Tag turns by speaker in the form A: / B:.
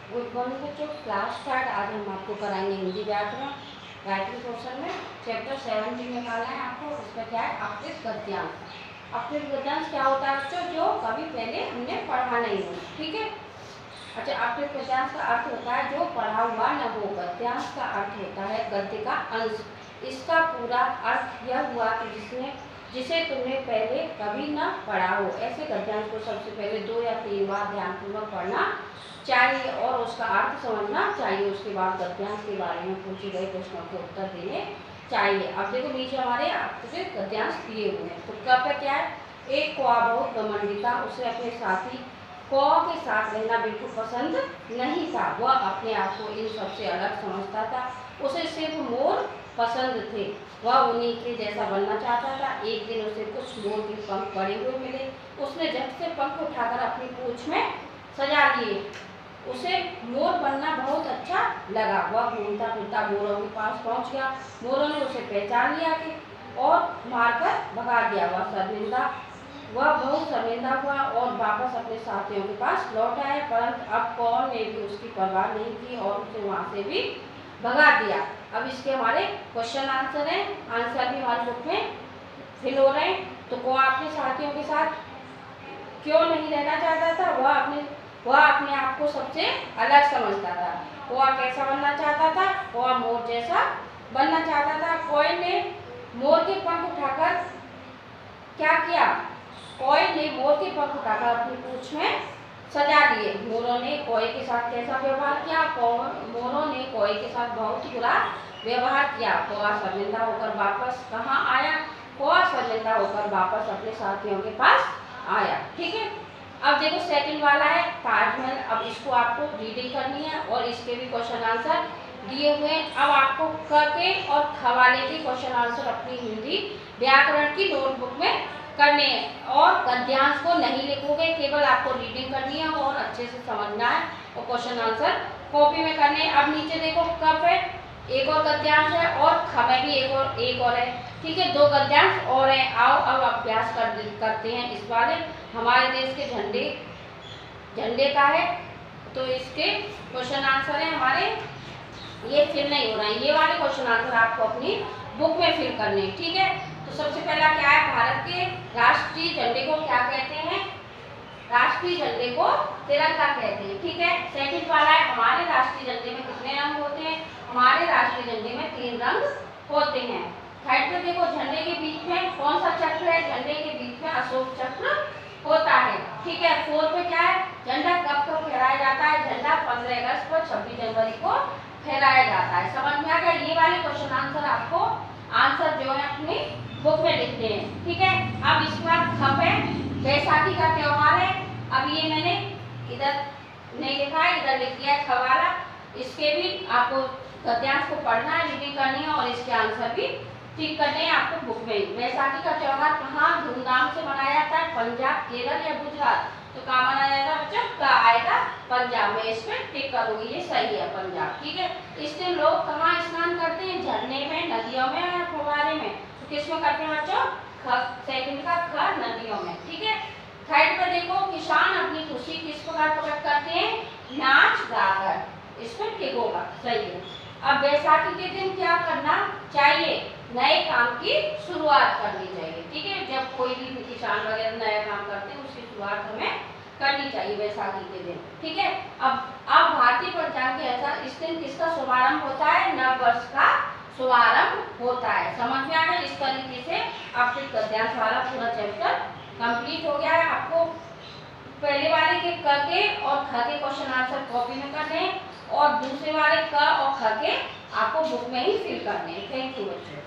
A: Good morning बच्चों। Class start. आज हम आपको कराएंगे हिंदी व्याकरण राइटिंग पोर्शन में चैप्टर 17 निकालना है आपको। उसमें क्या है, अपकृत गद्यांश। अपकृत गद्यांश क्या होता है बच्चों, जो कभी पहले हमने पढ़ा नहीं हो। ठीक है। अच्छा, अपकृत गद्यांश का अर्थ होता है जो पढ़ा हुआ न हो। गद्यांश का अर्थ होता है गद्य का अंश। इसका पूरा अर्थ यह हुआ कि जिसे तुमने पहले कभी न पढ़ा हो। ऐसे गद्यांश को सबसे पहले 2 या 3 बार ध्यानपूर्वक पढ़ना चाहिए और उसका अर्थ समझना चाहिए। उसके बाद गद्यांश के बारे में पूछे गए प्रश्नों के उत्तर देने चाहिए। अब देखो नीचे हमारे आपसे गद्यांश दिए हुए हैं। तो क पे क्या है, एक कौआ बहुत घमंडी था। उसे अपने साथी कौआ के साथ रहना बिल्कुल पसंद नहीं था। वह अपने आप को इन सबसे अलग समझता था। उसे सिर्फ मोर पसंद थे। वह उन्हीं के जैसा बनना चाहता था। एक दिन उसे कुछ मोर के पंख पड़े हुए मिले। उसने झट से पंख उठाकर अपनी पूंछ में सजा लिए। उसे मोर बनना बहुत अच्छा लगा। वह घूमता फिरता मोरों के पास पहुंच गया। मोरों ने उसे पहचान लिया कि और मारकर भगा दिया। वह बहुत शर्मिंदा हुआ और वापस अपने साथियों के पास लौट आया। परंतु अब कौआ ने भी उसकी परवाह नहीं की और उसे वहां से भी भगा दिया। अब इसके हमारे क्वेश्चन आंसर हैं। आंसर भी हमारी बुक में फिल हो रहे हैं। तो कौआ अपने साथियों के साथ क्यों नहीं रहना चाहता था? वह अपने आप को सबसे अलग समझता था। कौआ कैसा बनना चाहता था? कौआ मोर जैसा बनना चाहता था। कौए ने मोर के पंख उठाकर क्या किया? कौए ने मोर के पंख उठाकर अपनी पूंछ में सजा लिए। मोरों ने कौए के साथ कैसा व्यवहार किया? मोरों ने कौए के साथ बहुत बुरा व्यवहार किया। कौआ शर्मिंदा होकर वापस कहाँ आया? कौआ शर्मिंदा होकर वापस अपने साथियों के पास आया। ठीक है। अब देखो सेकंड वाला है ताजमहल। अब इसको आपको रीडिंग करनी है और इसके भी क्वेश्चन आंसर दिए हुए हैं। अब आपको क के और ख वाले के क्वेश्चन आंसर अपनी हिंदी व्याकरण की नोटबुक में करने हैं और गद्यांश को नहीं लिखोगे, केवल आपको रीडिंग करनी है और अच्छे से समझना है और क्वेश्चन आंसर कॉपी में करने हैं। अब नीचे देखो क पे एक और गद्यांश है और ख में भी एक और है। ठीक है, 2 गद्यांश और हैं। आओ अब अभ्यास करते हैं। इस वाले हमारे देश के झंडे का है। तो इसके क्वेश्चन आंसर है हमारे, ये फिल नहीं हो रहा है। ये वाले क्वेश्चन आंसर आपको अपनी बुक में फिल करने हैं। ठीक है। तो सबसे पहला क्या है, भारत के राष्ट्रीय झंडे को क्या कहते हैं? राष्ट्रीय झंडे को तिरंगा कहते हैं। ठीक है। सेकंड वाला है हमारे राष्ट्रीय झंडे में कितने रंग होते हैं? हमारे राष्ट्रीय झंडे में 3 रंग होते हैं। थर्ड पे देखो झंडे के बीच में कौन सा चक्र है? झंडे के बीच में अशोक चक्र होता है। ठीक है। 4 पे क्या है, झंडा कब कब फहराया जाता है? झंडा 15 अगस्त को 26 जनवरी को फहराया जाता है। समझ में आ गया? ये वाले क्वेश्चन आंसर आपको आंसर जो है अपनी बुक में लिखते हैं। ठीक है। अब इसके बाद खप है, बैसाखी का त्योहार है। अब ये मैंने इधर नहीं लिखा है, इधर लिख दिया है खवाला। इसके भी आपको गद्यांश को पढ़ना है, रीडिंग करनी है और इसके आंसर भी ठीक करने हैं आपको बुक में। बैसाखी का त्योहार कहाँ धूमधाम से मनाया जाता है? पंजाब, केरल या गुजरात? तो कहाँ मनाया जाता है बच्चों? का आएगा पंजाब में। इसमें टिक करूंगी, ये सही है पंजाब। ठीक है। इस दिन लोग कहाँ स्नान करते हैं? झरने में, नदियों में या फुवारे में? तो किसमें करते हैं बच्चों? सेकंड का ख, नदियों में। ठीक है। थर्ड पर देखो किसान अपनी खुशी किस प्रकार प्रकट करते हैं? नाच गाकर। इसमें टिक होगा, सही है। अब बैसाखी के दिन क्या करना चाहिए? नए काम की शुरुआत करनी चाहिए। ठीक है। जब कोई भी किसान वगैरह नया काम करते हैं उसकी शुरुआत हमें करनी चाहिए बैसाखी के दिन। ठीक है। अब भारतीय पंचांग के अनुसार इस दिन किसका शुभारंभ होता है? नव वर्ष का शुभारंभ होता है। समझ में आ गया? इस तरीके से आपके गद्यांश वाला पूरा चैप्टर कंप्लीट हो गया है। आपको पहले वाले के क के और ख के क्वेश्चन आंसर कॉपी में करने हैं और दूसरे वाले क और ख के आपको बुक में ही फिल करने हैं। थैंक यू बच्चों।